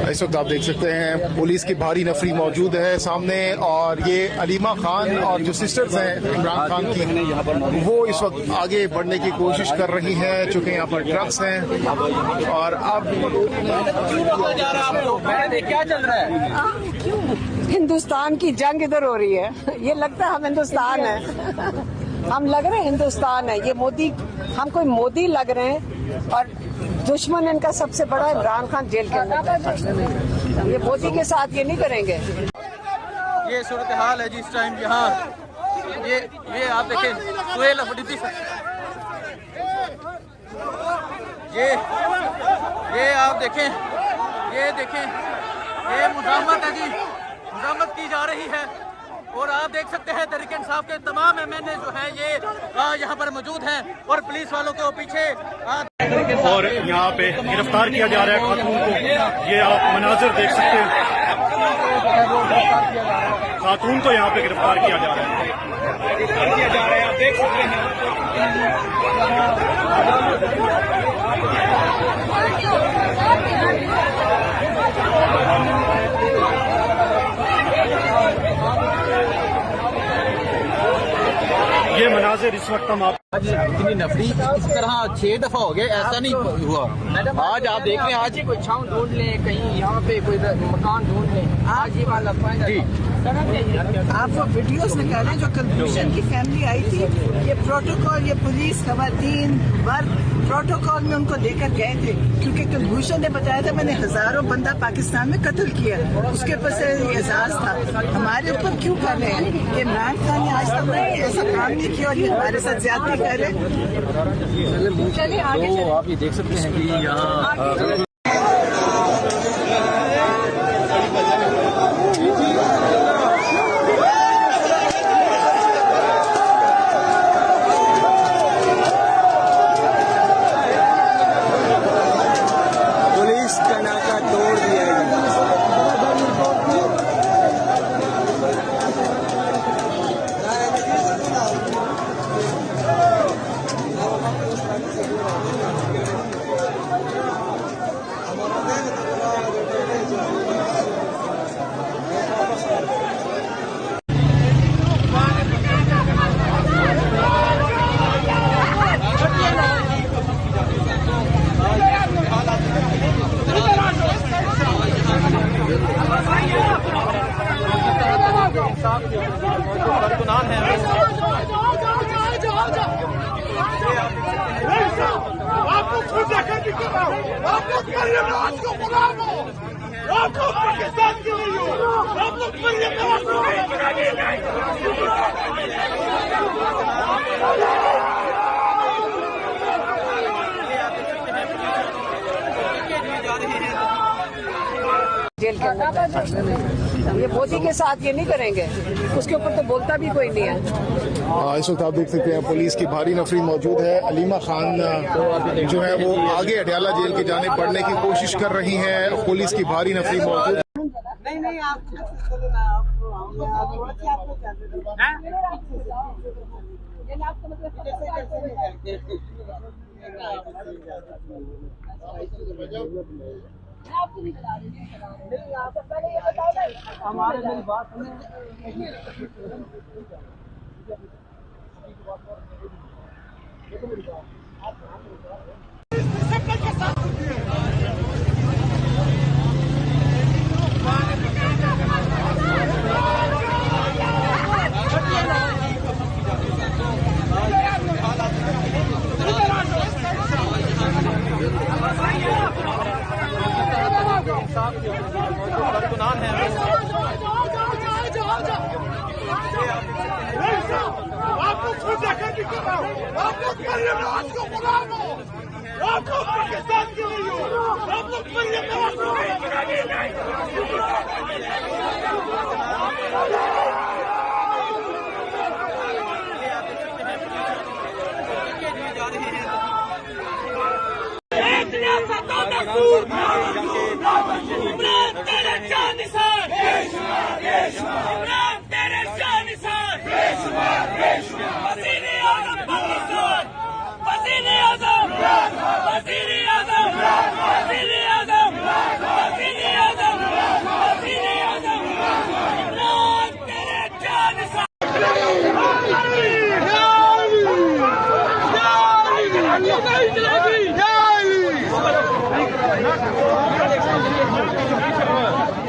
इस वक्त आप देख सकते हैं पुलिस की भारी नफरी मौजूद है सामने, और ये अलीमा खान और जो सिस्टर्स हैं इमरान खान की, वो इस वक्त आगे बढ़ने की कोशिश कर रही हैं, चूंकि यहाँ पर ट्रक्स हैं। और अब क्या चल रहा है? हिंदुस्तान की जंग इधर हो रही है। ये लगता है हम हिंदुस्तान है, हम लग रहे हैं हिंदुस्तान है। ये मोदी, हम कोई मोदी लग रहे हैं, और दुश्मन इनका सबसे बड़ा इमरान खान जेल के अंदर। ये मोदी के साथ ये नहीं करेंगे। ये सूरत हाल है जी इस टाइम यहाँ। ये आप देखें, सुहेल अफरीदी, ये आप देखें, ये मुजामत है जी, मुजामत की जा रही है। और आप देख सकते हैं तहरीक इंसाफ के तमाम एमएनए जो हैं ये यहाँ पर मौजूद हैं, और पुलिस वालों के पीछे और यहाँ पे गिरफ्तार किया जा रहा है खातून को। ये आप मनाजिर देख सकते हैं, खातून को यहाँ पे गिरफ्तार किया जा रहा है, आप देख सकते हैं। ये मनाजिर इस वक्त हम आप इतनी नफरी इस तरह 6 दफा हो गया, ऐसा नहीं हुआ। आज आप देख रहे हैं, आज ही कोई छांव ढूंढ लें, कहीं यहाँ पे कोई मकान ढूंढ लें, आज ये वाला जी। आप वो वीडियोस निकालें जो कुलभूषण की फैमिली आई थी। ये प्रोटोकॉल, ये पुलिस, खवातीन, वर्ग प्रोटोकॉल में उनको लेकर गए थे, क्योंकि कुलभूषण ने बताया था मैंने हजारों बंदा पाकिस्तान में कत्ल किया, उसके ऊपर से एजाज था। हमारे ऊपर क्यों कर रहे हैं? ये इमरान खान ने आज तक ऐसा काम नहीं किया, और ये हमारे साथ ज्यादती कर रहे हैं। चलिए आगे तो आप ये देख सकते हैं कि यहाँ जेल के अंदर। ये मोदी के साथ ये नहीं करेंगे, उसके ऊपर तो बोलता भी कोई नहीं है। इस वक्त आप देख सकते हैं पुलिस की भारी नफरी मौजूद है। अलीमा खान जो है वो आगे अडयाला जेल के जाने पड़ने की कोशिश कर रही हैं, पुलिस की भारी नफरी मौजूद है। नहीं आप आपको नहीं बता रही नहीं, आप पहले ये बताओ ना हमारे मेरी बात सुने। वज़ीर-ए-आज़म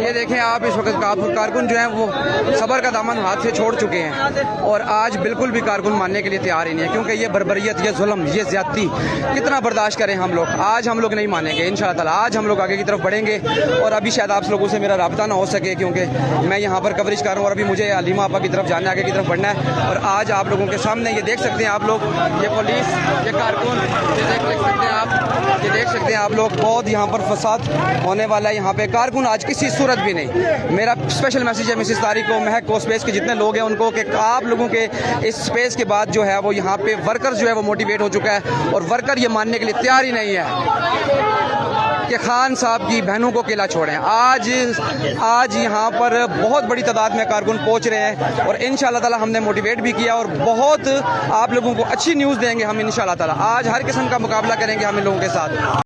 ये देखें आप, इस वक्त कारकुन जो हैं वो सबर का दामन हाथ से छोड़ चुके हैं और आज बिल्कुल भी कारकुन मानने के लिए तैयार ही नहीं है, क्योंकि ये बर्बरियत, ये जुल्म, ये ज्यादती कितना बर्दाश्त करें हम लोग। आज हम लोग नहीं मानेंगे इंशाअल्लाह ताला। आज हम लोग आगे की तरफ बढ़ेंगे और अभी शायद आप लोगों से मेरा राब्ता ना हो सके, क्योंकि मैं यहाँ पर कवरेज कर रहा हूँ और अभी मुझे अलीमा आपा की तरफ जाना, आगे की तरफ बढ़ना है। और आज आप लोगों के सामने ये देख सकते हैं आप लोग, ये पुलिस, ये कारकुन, ये देख सकते हैं आप, ये देख सकते हैं आप लोग, बहुत यहाँ पर फसाद होने वाला है। यहाँ पे कारकुन आज किसी सूरत भी नहीं। मेरा स्पेशल मैसेज है मिसिस तारिक को, महक को, स्पेस के जितने लोग हैं उनको, कि आप लोगों के इस स्पेस के बाद जो है वो यहाँ पे वर्कर जो है वो मोटिवेट हो चुका है और वर्कर ये मानने के लिए तैयार ही नहीं है कि खान साहब की बहनों को अकेला छोड़ें। आज यहाँ पर बहुत बड़ी तादाद में कारकुन पहुँच रहे हैं और इंशाअल्लाह ताला हमने मोटिवेट भी किया और बहुत आप लोगों को अच्छी न्यूज़ देंगे हम इंशाअल्लाह ताला। आज हर किस्म का मुकाबला करेंगे हम इन लोगों के साथ।